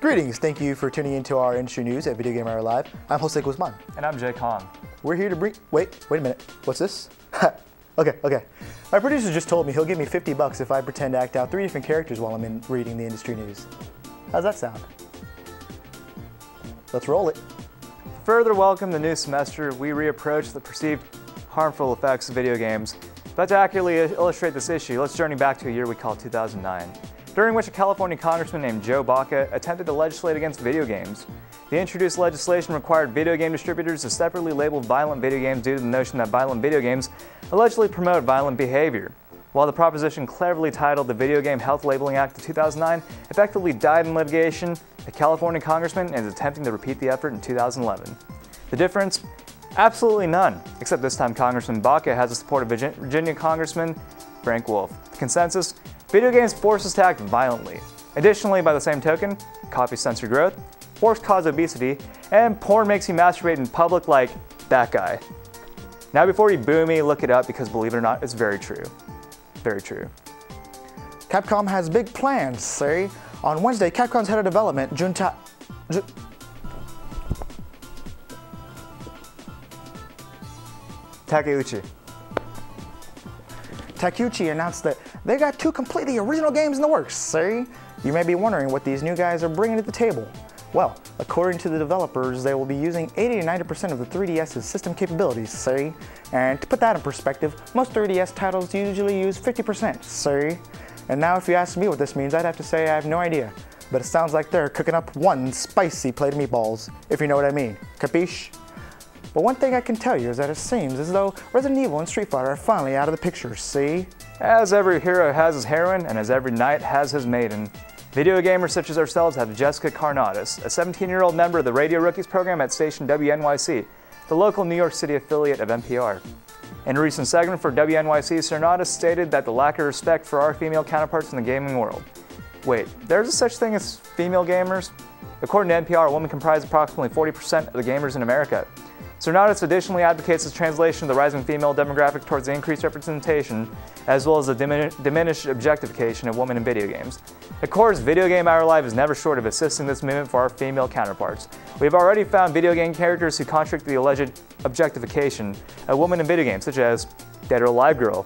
Greetings, thank you for tuning into our industry news at Video Game Hour Live. I'm Jose Guzman. And I'm Jay Kong. We're here to bring, wait a minute, what's this? Okay. My producer just told me he'll give me $50 if I pretend to act out 3 different characters while I'm reading the industry news. How's that sound? Let's roll it. Further welcome the new semester, we reapproach the perceived harmful effects of video games. But to accurately illustrate this issue, let's journey back to a year we call 2009, during which a California congressman named Joe Baca attempted to legislate against video games. The introduced legislation required video game distributors to separately label violent video games due to the notion that violent video games allegedly promote violent behavior. While the proposition cleverly titled the Video Game Health Labeling Act of 2009 effectively died in litigation, the California congressman is attempting to repeat the effort in 2011. The difference? Absolutely none, except this time Congressman Baca has the support of Virginia Congressman Frank Wolf. The consensus? Video games force us to act violently. Additionally, by the same token, coffee censor growth, force cause obesity, and porn makes you masturbate in public like that guy. Now before you boo me, look it up because believe it or not, it's very true. Very true. Capcom has big plans, say. On Wednesday, Capcom's head of development, Takeuchi announced that they got 2 completely original games in the works, say. You may be wondering what these new guys are bringing to the table. Well, according to the developers, they will be using 80 to 90% of the 3DS's system capabilities, say. And to put that in perspective, most 3DS titles usually use 50%, say. And now if you ask me what this means, I'd have to say I have no idea. But it sounds like they're cooking up one spicy plate of meatballs, if you know what I mean. Capiche? But one thing I can tell you is that it seems as though Resident Evil and Street Fighter are finally out of the picture, see? As every hero has his heroine, and as every knight has his maiden, video gamers such as ourselves have Jessica Carnatis, a 17-year-old member of the Radio Rookies program at station WNYC, the local New York City affiliate of NPR. In a recent segment for WNYC, Carnatis stated that the lack of respect for our female counterparts in the gaming world. Wait, there's a such thing as female gamers? According to NPR, women comprise approximately 40% of the gamers in America. Carnatis additionally advocates the translation of the rising female demographic towards the increased representation, as well as the diminished objectification of women in video games. Of course, Video Game Hour Live is never short of assisting this movement for our female counterparts. We have already found video game characters who contradict the alleged objectification of women in video games, such as Dead or Alive Girl,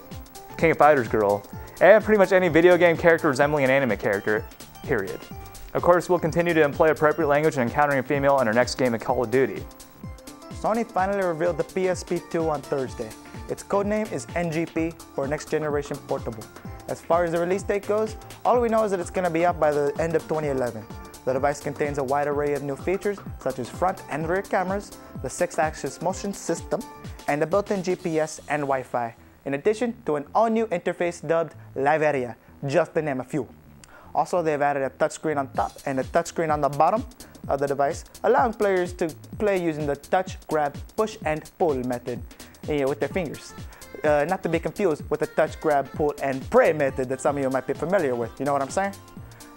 King of Fighters Girl, and pretty much any video game character resembling an anime character, period. Of course, we'll continue to employ appropriate language in encountering a female in our next game of Call of Duty. Sony finally revealed the PSP2 on Thursday. Its codename is NGP, or Next Generation Portable. As far as the release date goes, all we know is that it's going to be out by the end of 2011. The device contains a wide array of new features, such as front and rear cameras, the 6-axis motion system, and a built-in GPS and Wi-Fi, in addition to an all-new interface dubbed Liveria, just to name a few. Also, they've added a touchscreen on top and a touchscreen on the bottom of the device, allowing players to play using the touch, grab, push, and pull method with their fingers. Not to be confused with the touch, grab, pull, and pray method that some of you might be familiar with, you know what I'm saying?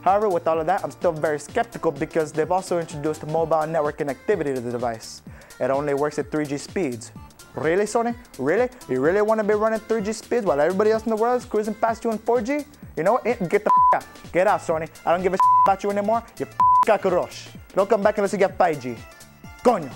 However, with all of that, I'm still very skeptical because they've also introduced mobile network connectivity to the device. It only works at 3G speeds. Really, Sony? Really? You really want to be running 3G speeds while everybody else in the world is cruising past you in 4G? You know what? Get the out. Get out, Sony. I don't give a about you anymore. You cockroach. Don't come back unless you get 5G. Coño.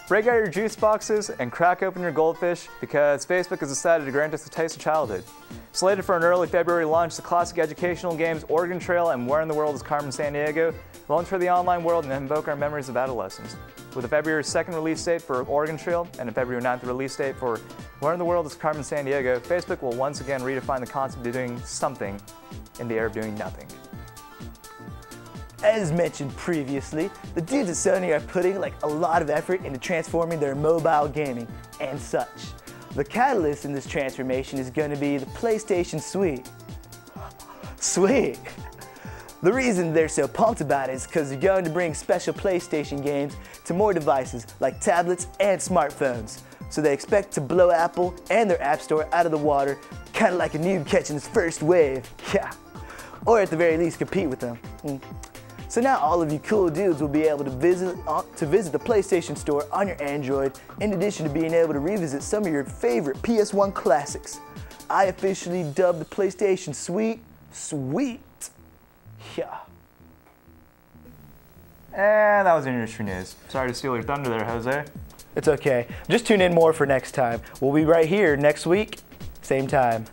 Break out your juice boxes and crack open your goldfish because Facebook has decided to grant us a taste of childhood. Slated for an early February launch, the classic educational games Oregon Trail and Where in the World is Carmen Sandiego will enter the online world and invoke our memories of adolescence. With a February 2nd release date for Oregon Trail and a February 9th release date for Where in the World is Carmen Sandiego, Facebook will once again redefine the concept of doing something in the air of doing nothing. As mentioned previously, the dudes at Sony are putting a lot of effort into transforming their mobile gaming and such. The catalyst in this transformation is going to be the PlayStation Suite. Sweet! The reason they're so pumped about it is because they're going to bring special PlayStation games to more devices like tablets and smartphones. So they expect to blow Apple and their App Store out of the water, kind of like a noob catching his first wave. Yeah. Or at the very least compete with them. So now all of you cool dudes will be able to visit the PlayStation Store on your Android, in addition to being able to revisit some of your favorite PS1 classics. I officially dubbed the PlayStation sweet. Yeah. And that was industry news. Sorry to steal your thunder there, Jose. It's okay. Just tune in more for next time. We'll be right here next week, same time.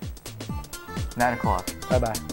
9 o'clock. Bye-bye.